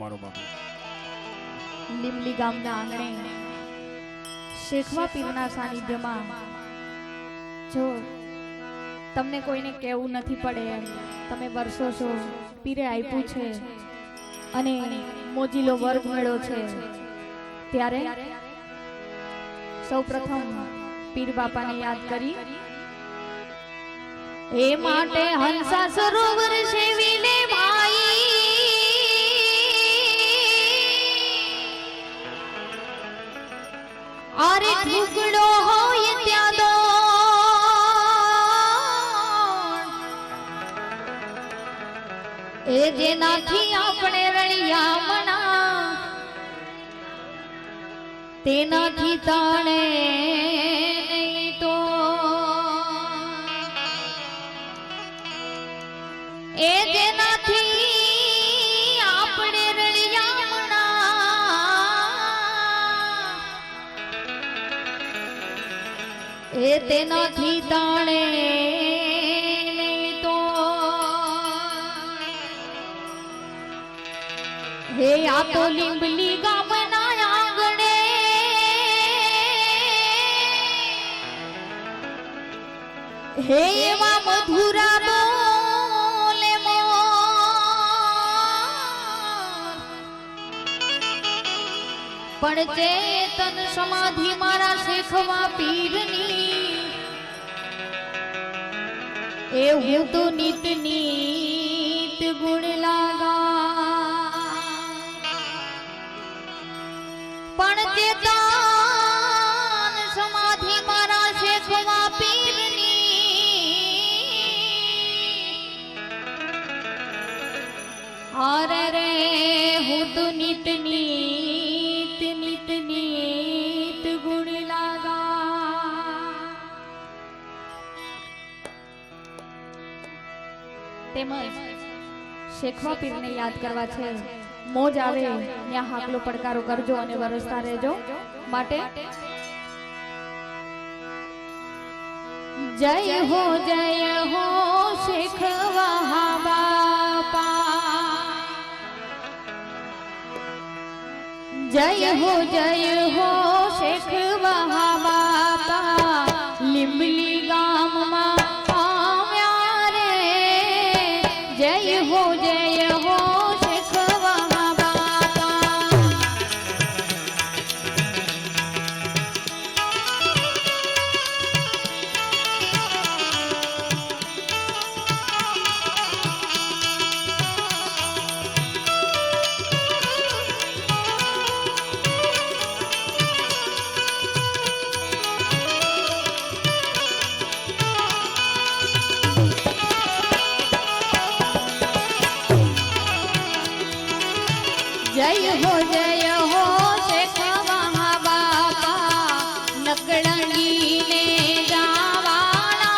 તમારો બાપુ. લીમલી ગામના આંગણે શેખવા પીરના સાનિધ્યમાં જો તમને કોઈને કહેવું નથી પડે એમ તમે વર્ષો છો પીરે આપ્યું છે અને મોજીલો વર્ગ મેળો છે ત્યારે સૌપ્રથમ પીર બાપાને યાદ કરી એ માટે હંસા સરોવર સેવીને ભાઈ અરે ઢુકડો હોય ત્યાં દો એ જેનાથી આપણે રળિયામણા તેનાથી તાણે નહીં તો એ જેનાથી આપણે રળિયામણા એ તેનાથી તાણે નહીં તો હે આ તો લીંબલી ગામના આંગણે હે એવા મધુરા બોલે પણ ચેતન સમાધિ મારા શેખવા પીરની એ હું તો નિત નીત ગુણ લાગા પણ ચેતન સમાધિ મારા શેખવા પીરની અરે રે હું તો નિત નીત નિત નીત ગુણ લાગા તેમજ શેખવા પીરને યાદ કરવા છે મોજ આવે ત્યાં હાકલો પડકારો કરજો અને વરસતા રહેજો માટે જય હો શેખવા બાપા જય હો શેખવા બાપા લીંબલી ગામમાં આવ્યા રે જય હો શેખવા બાપા જય હો શેખવા બાપા નકળંગીને જાવાળા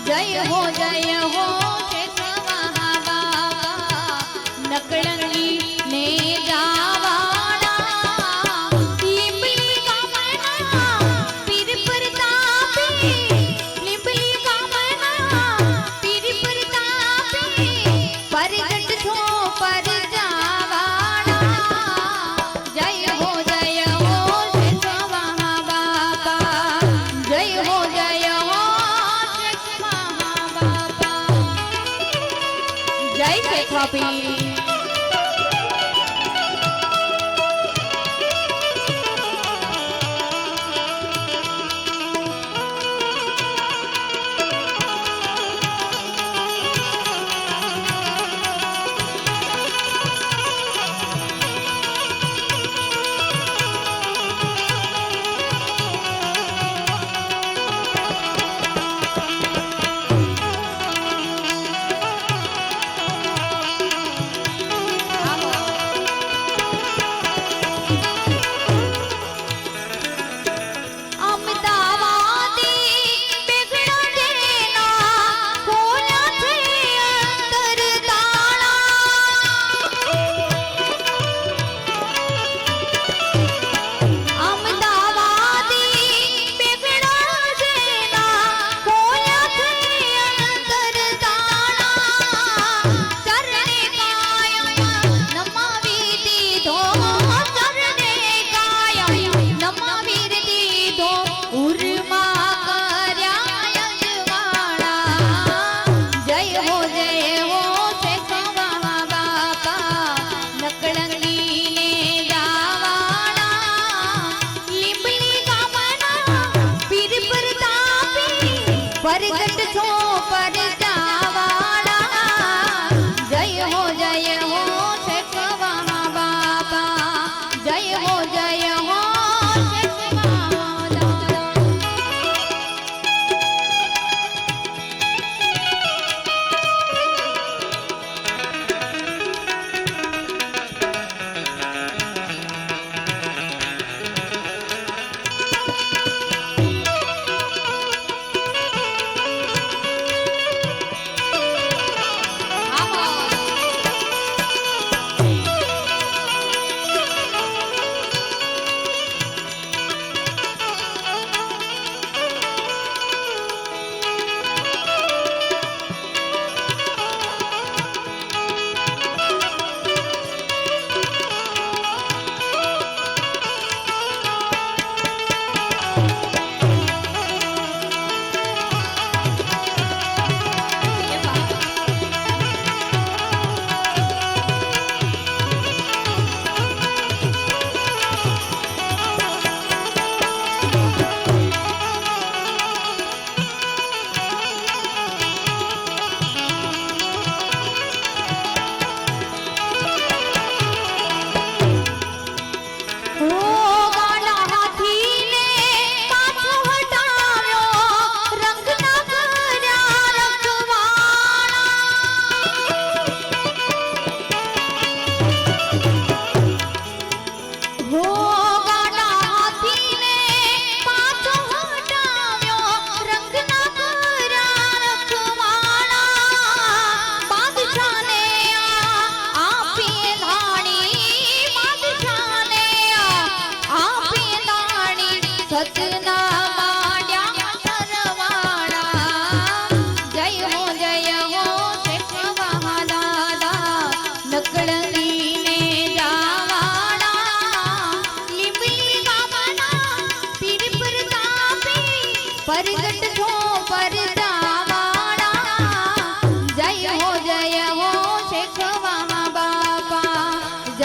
જય હો શેખવા બાપા નકળંગીને જાવાળા લીંબલી ગામના પીર પ્રતાપી લીંબલી ગામના પીર પ્રતાપી પરગટ છો પર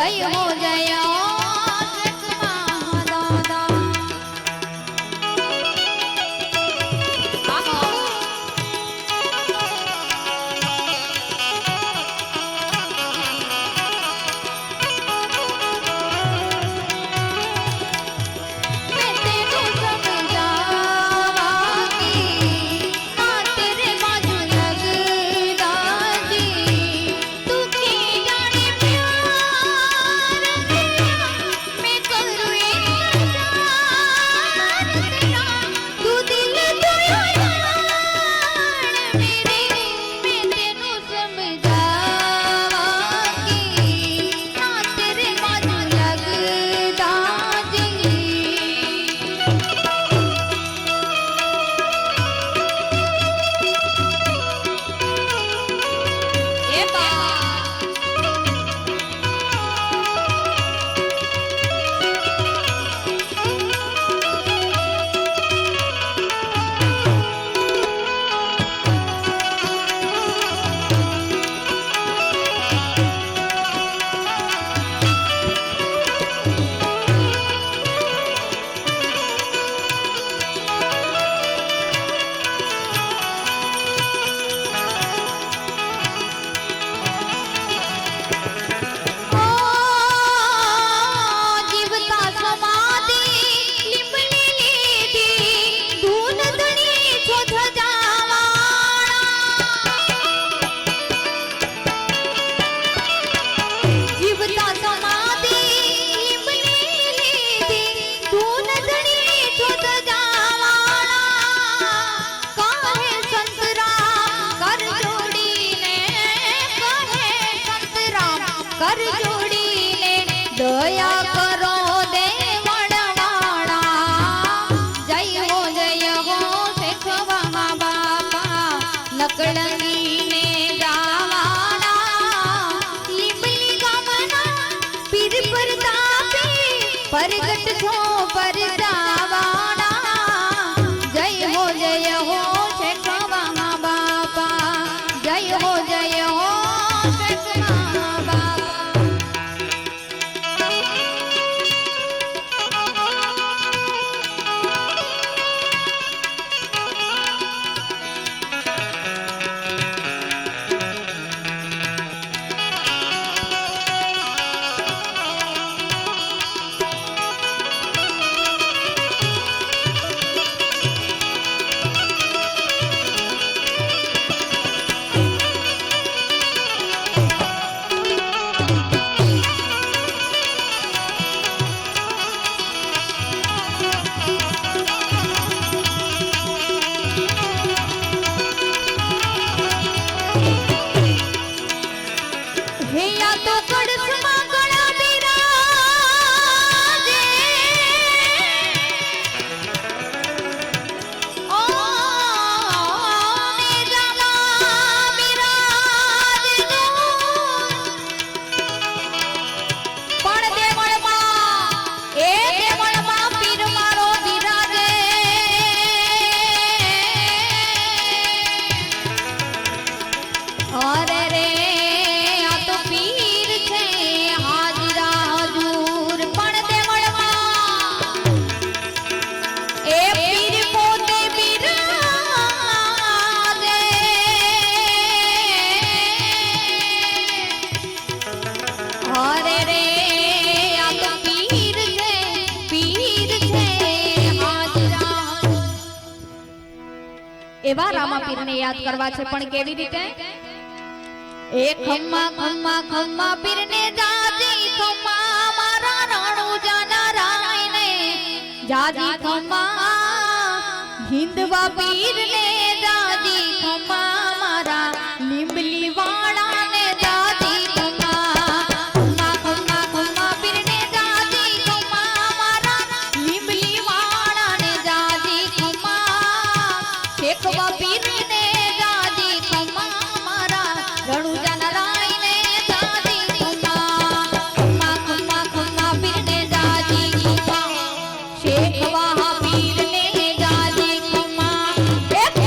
जय हो जय हो कर जोड़ी ले दया करो दे वणवाणा जय हो शेखवा बापा नकलंगी ने जावाना लिमली गमना पीर परतापे परगट छो पर जावाना जय हो शेखवा बापा जय हो एवा रामापीर ने याद करवा छे पण केवी रीते ए खम्मा खम्मा खम्मा पीर ने जाजी खम्मा मारा राणू जाना राय ने जाजी खम्मा हिंदवा पीर ने जाजी खम्मा मारा लिंबली वाला ने जाजी खम्मा खम्मा खम्मा खम्मा पीर ने जाजी खम्मा मारा लिंबली वाला ने जाजी खम्मा शेखवा पीर ने जाजी खम्मा मारा रणु जनराय ने जाजी खम्मा खम्मा खम्मा खम्मा पीर ने जाजी खम्मा शेखवा पीर ने जाजी खम्मा एक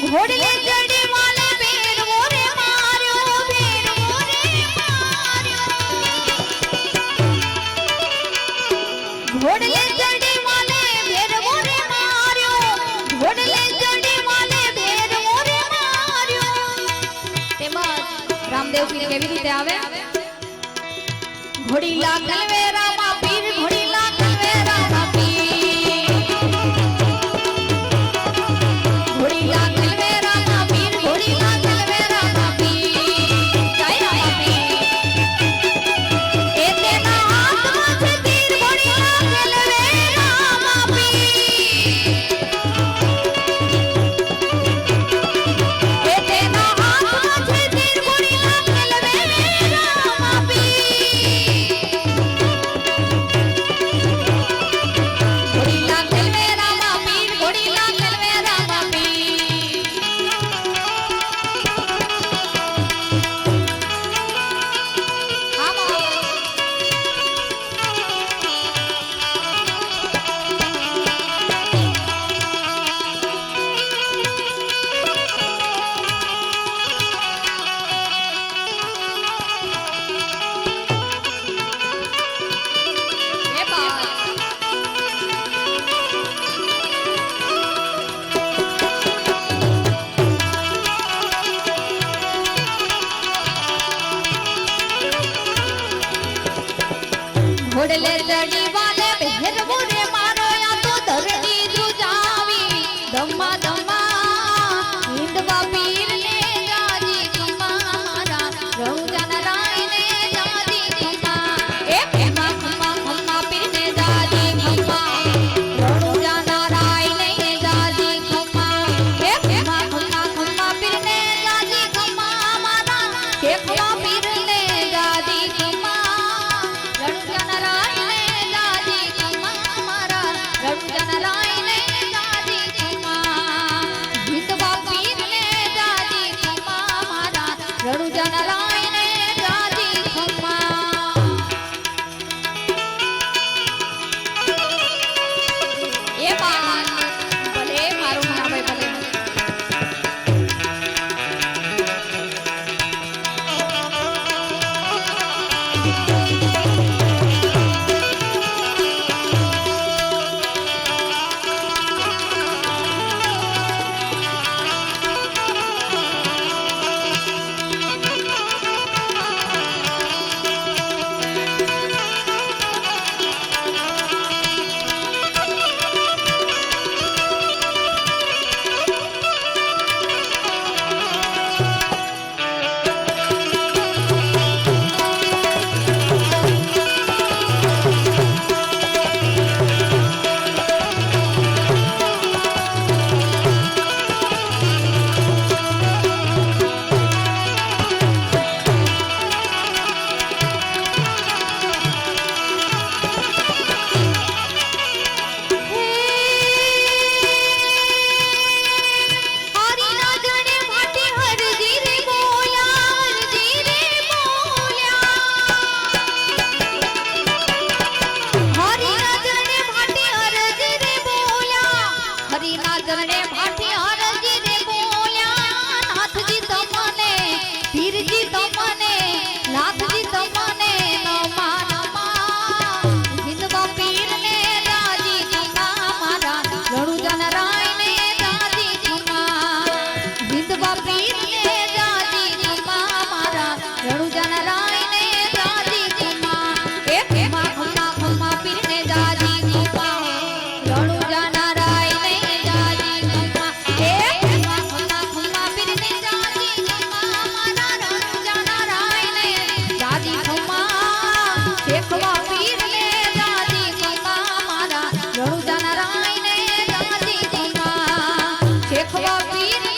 ઘોડલે ચડી વાલે ભેરવો રે માર્યો ભેરવો રે માર્યો ઘોડલે ચડી વાલે ભેરવો રે માર્યો ઘોડલે ચડી વાલે ભેરવો રે માર્યો તેમાં રામદેવ પીર કેવી રીતે આવે ઘોડી લાગલ વેરામાં પીર ઘોડી લાગલ વેરામાં પીર ઘોડી લાગલ વેરામાં પીર ઘોડી લાગલ વેરામાં પીર જય રામા પીર એ તેના હાથમાં છે તીર ઘોડી લાગલ વેરામાં પીર એ તેના હાથમાં છે તીર ઘોડી લાગલ વેરામાં પીર ઘોડી લાગલ વેરામાં પીર ઘોડી લાગલ વેરામાં પીર આમાં એ બા ઘોડલે ચડી વાલે ભેરવો રે મારો યા તો ધરતી ધ્રુજાવી ધમ્મા ધમ્મા હિંદવા પીર ને જાજી કમારા રણુજા નારાય ને જાજી કમા એ ખમ્મા ખમ્મા ખમ્મા પીર ને જાજી કમા રણુજા નારાય ને જાજી કમા એ ખમ્મા ખમ્મા ખમ્મા પીર ને જાજી કમા મારા કે ખમ્મા પીર ને જાજી કમા રણુજા નારાય ને જાજી કમા મારા રણુજા નારાય ને જાજી કમા હિતવા પીર ને જાજી કમા મારા રણુજા નારાય ને જાજી કમા એ બા ભલે મારું નામ ભલે હરી ના જણે માટી હરજી રે બોલ્યા હરજી રે બોલ્યા હરી ના જણે માટી હરજી રે બોલ્યા હરી ના જણે માટી હરજી રે બોલ્યા નાથજી તમને પીરજી તમને નાથજી તમને નમા નમા હિંદવા પીર ને જાજી કમા મારા રણુજા નારાય ને જાજી કમા હિંદવા પીર ને જાજી કમા મારા રણુજા નારાય ને જાજી કમા એ ખમ્મા ખમ્મા ખમ્મા પીર ને જાજી કમા રણુજા નારાય ને જાજી કમા એ ખમ્મા ખમ્મા ખમ્મા પીર ને જાજી કમા મારા રણુજા નારાય ને જાજી કમા શેખવા પીર ને જાજી કમા મારા રણુજા નારાય ને જાજી કમા શેખવા પીર ને